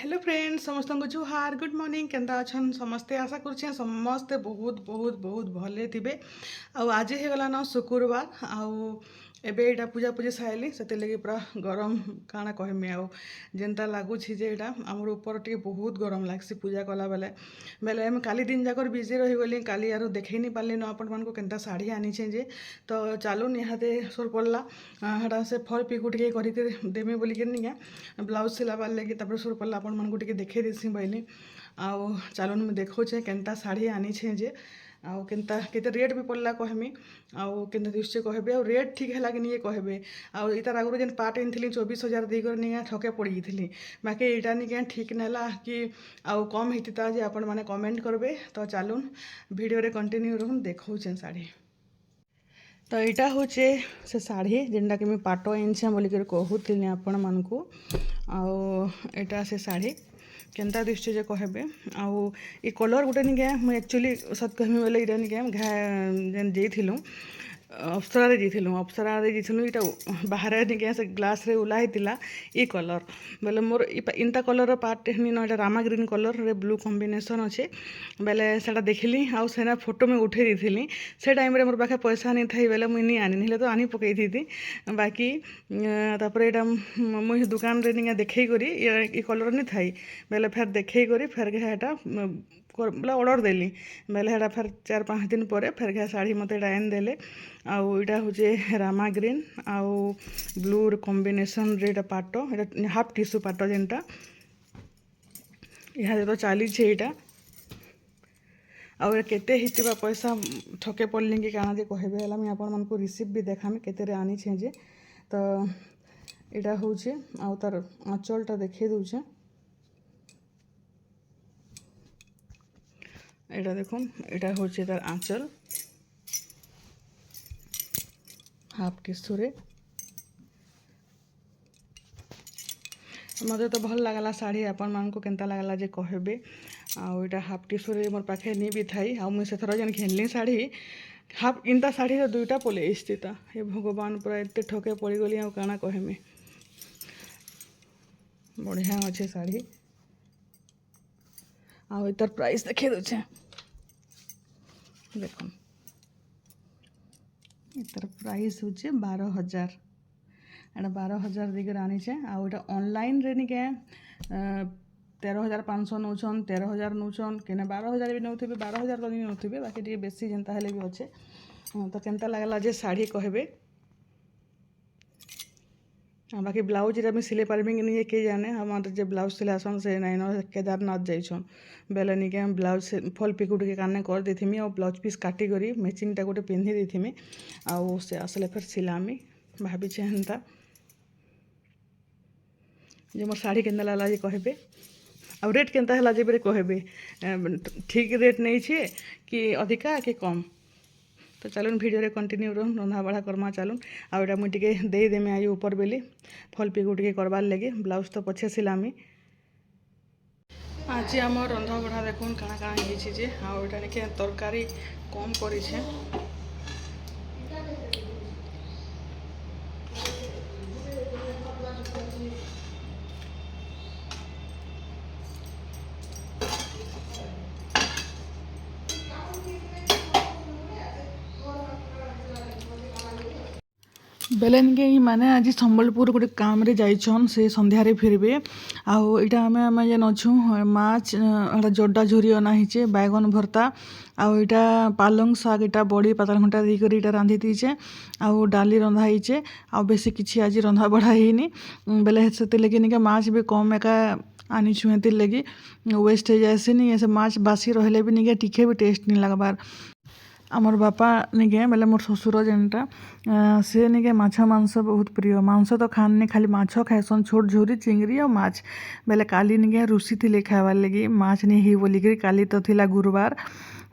Hello friends समस्त को जुहार good morning Kenta अच्छन समस्ते आशा कर समस्ते बहुत बहुत बहुत भले थे आज हो गला न शुक्रवार आउ एबे एटा पूजा पूजी साइली से लगी पूरा गरम काଣା कहमी आउ जेनता लगुच जे एटा आमर ऊपर टे बहुत गरम लगसी पूजा कला बेले बेले काली दिन जाक बिजी रहीगली काली यार देखई नहीं पार्ली न आपण मानक केनता शाढ़ी आनीचे जे तो चलू निहाते सोर पड़ला हाँ से फल पिकु टे करके देमी बोलिक ब्लाउज सिलाबार लगी तापर सोर पड़ला आपण मानक टे देखे देसी बोली आउ चलून मुझे देखोचे केनता शाढ़ी आनीचे जे आउ केनता केते रेट भी पड़ला कहमी आउ केनता दिशे कहबे आउ रेट ठीक है कि नहीं कहबे आउ इतार आगु जेन पार्ट आनी 24,000 देकर नहीं ठके पड़ी थी बाकी यहाँ नहीं ठीक नाला कि आउ कम होता जे आपण मैंने कमेंट करबे तो चलून वीडियो रे कंटिन्यू रहून देखौछे शाढ़ी तो यहाँ हूँ से शाढ़ी जेनटा कि मुझे पाट आनी बोलिक कहूली आपण मानकू आउ यहाँ से शाढ़ी केनता दिशे जे कहबे आउ ये कलर गोटे निके मुझे एक्चुअली सत कहमी बोले ये निके घा जेन जेलूँ अप्सरा जाइलु अप्सरा जाइलु ये बाहर निके से ग्लास रे उला होता ये कलर बोले मोर इंता कलर पार्ट हनी न रामा ग्रीन कलर रे ब्लू कॉम्बिनेशन अच्छे बेले से देखिली आउ सेना फोटो में उठे दी से टाइम रे मोर पाखे पैसा नहीं थी बेले मुझे आनी तो आनी पकई थी बाकी तापर यहाँ मुझे दुकान रे निके देखई करी ये कलर नहीं थी बेले फिर देखई करी फिर घाटा बोले ऑर्डर देली बेले हेटा फिर 4-5 दिन पर फिर घा शाढ़ी मत आन देले आउ यहाँ हूँ रामा ग्रीन आउ ब्लू कॉम्बिनेशन रे पाट ये हाफ टिश्यू पाट जेनटा यहाँ तो चली यहाँ आउ केते हितबा पैसा ठके पड़ली कि काना जे कहबे हला मैं आपण मानकू रिसीप्ट भी देखामी केते आनी छे जे तो यहाँ हूँ आउ तार आंचलटा देखई दूचे এটা দেখুন এটা হচ্ছে তার আঁচল হাফ টিস্যুরে मते तो भल लगला शाढ़ी आपण मानक केनता लगला जे कहबे आउ एटा हाफ टिस्यू मोर पाखे नहीं भी थाई आउ मुझे से थर जेन घिनली शाढ़ी हाफ इंता शाढ़ी दुईटा पले स्थित हे भगवान पूरा एत ठके पड़ी गली आउ काना कहमे बढ़िया अच्छे शाढ़ी आउ इतर प्राइस देखे दूचे देख इतर प्राइस हूँ 12,000 एटा 12,000 देकर आनी आउ एटा ऑनलाइन रे निके 13,500 नौछन 13,000 नौछन कि 12,000 भी नौथे 12,000 तो नहीं नौथे बाकी टे बेसी जेनता हेले भी अच्छे तो केनता लगला जे शाढ़ी कहबे बाकी ब्लाउज ये सिले पार्बी कि नहीं किए जाने हमारे जो ब्लाउज सिलासन से नाइन केदारनाथ जाइछन बेले निके ब्लाउज फल पिकु टे काने कर देथिमी और ब्लाउज पीस काटी करी मैचिंगटा गोटे पिंधि देथिमी आउ से आसले फिर सिलामी भाभी हेन्ता जे मोर शाढ़ी केन्ता लागला जे कहबे आ रेट केन्ता हला जे बेरे कहबे ठीक रेट नहीं छे कि अधिका कि कम तो चलून वीडियो रे कंटिन्यू रहूँ रंधा बढ़ा करमा चलून आटा मुझे दे देमी आज ऊपर बेली फल पिकु टे करबार लगे ब्लाउज तो पछे सिलामी आज आम रंधा बढ़ा देखुन काଣା काଣା होइछि जे आटा निके तरकारी कम करिछे बेले निके माने आज संबलपुर गोटे काम रे जाइछन से संध्यारे फिरबे आउ इटा आमे जेन अछु माछ जोड्डा झुरी अना हिचे बैगन भर्ता आउ इटा पालंग साग इटा बड़ी पातल घंटा दी करी इटा रांधी दीचे आउ डाली रंधा हिचे आउ बेसी किछि आज रंधा बढ़ा हिनी बेले सेते लगे निके माछ भी कम एका आनी छुएती लगी वेस्ट हो जाए नहीं ऐसे माछ बासी रहले भी निके टिके भी टेस्ट नहीं लगबार आमर बापा निके बेले मोर ससुर जेनटा से निके माछ मांस बहुत प्रिय मांस तो खाने खाली माछ खाएसन छोट झुरी चिंगरी और माछ बेले काली निके रुसी थी खावार लगी माछ नहीं ही बोलिक काली तो थिला गुरुवार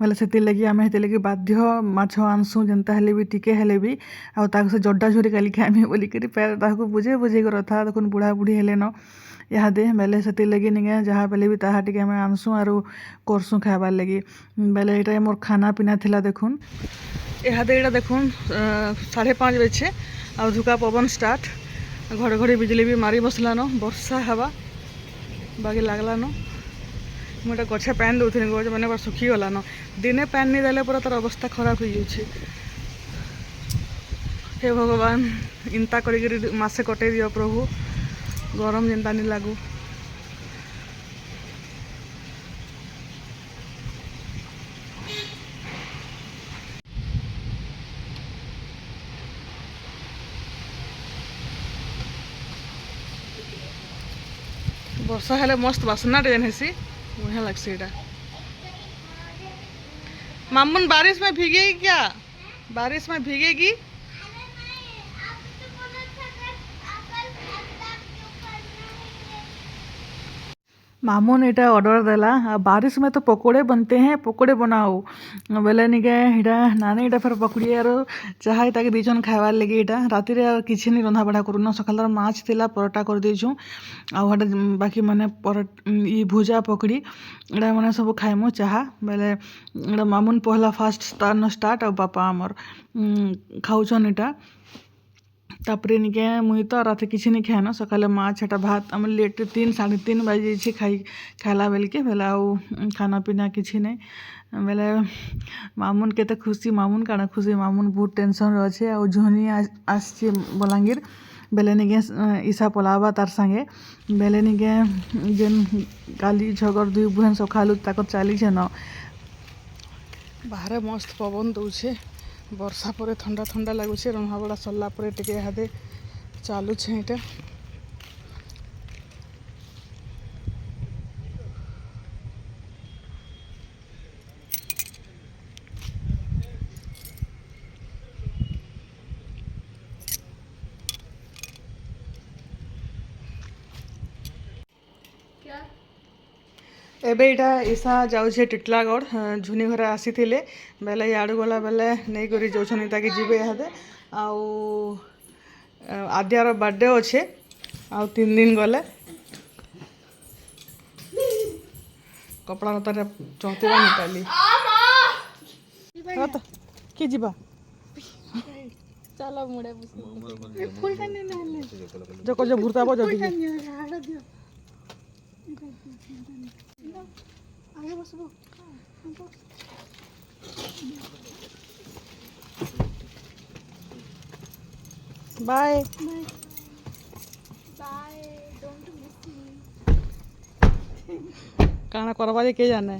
बेले से लगी आम हेते लगी बाध्य माछ आनसु जेनता हेले भी टिके हेले भी आउ ताको से जड्डा झुरी काली खाएमी बोलिक ताको बुझे बुझे रथा देखुन बुढ़ा बुढ़ी हेले न इहादे बेले से लगी निके जहाँ बेले भी ताहा टिके आमे आनसु आरो करसु खाबार लगी बेले एटा मोर खाना पीना थिला देखुन इहादे एटा देखुन 5:30 बजे आ झुका पवन स्टार्ट घड़घड़ी बिजली भी मारी बसलान वर्षा हवा बाकी लगलान मुझे गछे पानी दूसरी गछ मैंने पूरा सुखीगलान दिने पानी नहीं देले पूरा तार अवस्था खराब हो जाए। हे भगवान इंता कर मासे कटे दियो प्रभु गरम जिंदा नहीं लागू। वर्षा हेले मस्त बासना जेन हेसी बढ़िया लगसी एटा। मामून बारिश में भीगेगी क्या? बारिश में भीगेगी? मामून एटा ऑर्डर देला बारिश में तो पकोड़े बनते हैं पकोड़े बनाओ बोले निके इटा नानी इटा फिर पकड़ी यार चाहे ताकि दीजन खाइबार लगे इटा राति रे किछि नहीं रंधा बढ़ा करूना सकाल माछ थिला परोटा कर देछु आ बाकी माने ई भुजा पकड़ी इटा माने सब खाइमु चाहा बोले इटा मामून पहला फास्ट स्टार्ट आ बापा हमर खाउछन इटा तापरे निके मुई तो रात किसी नहीं खाए ना सकाले माछ एटा भात आम लेट 3-3:30 बजे खाइला बेल के बेला खाना पीना किसी नहीं बेले मामून केते खुशी मामून काना खुशी मामून बहुत टेंशन रहे और झुनी आसची बलांगीर बेले निके ईसा पलावा तार संगे बेले निके जेन गाली झगड़ दुई बुहन सब खालु ताकर चली न बाहर मस्त पवन दौचे वर्षा पर ठंडा ठंडा लगुच रंधा बड़ा सरला टे हादे चालू इटा एबे इटा ईसा जाऊे टिटलागढ़ झुनी घर आसी बेले याड़ू गला बेले नहीं करी जाऊन ताकि जीवे इहादे आद्यार बर्थडे अच्छे आ 3 दिन गले कपड़ा लता चौंतीबा निकाली तो कि जीवा चलो मुड़े जो कर जो भूरताबो जदी आगे बसबो bye bye don't miss me काना करवा के जाने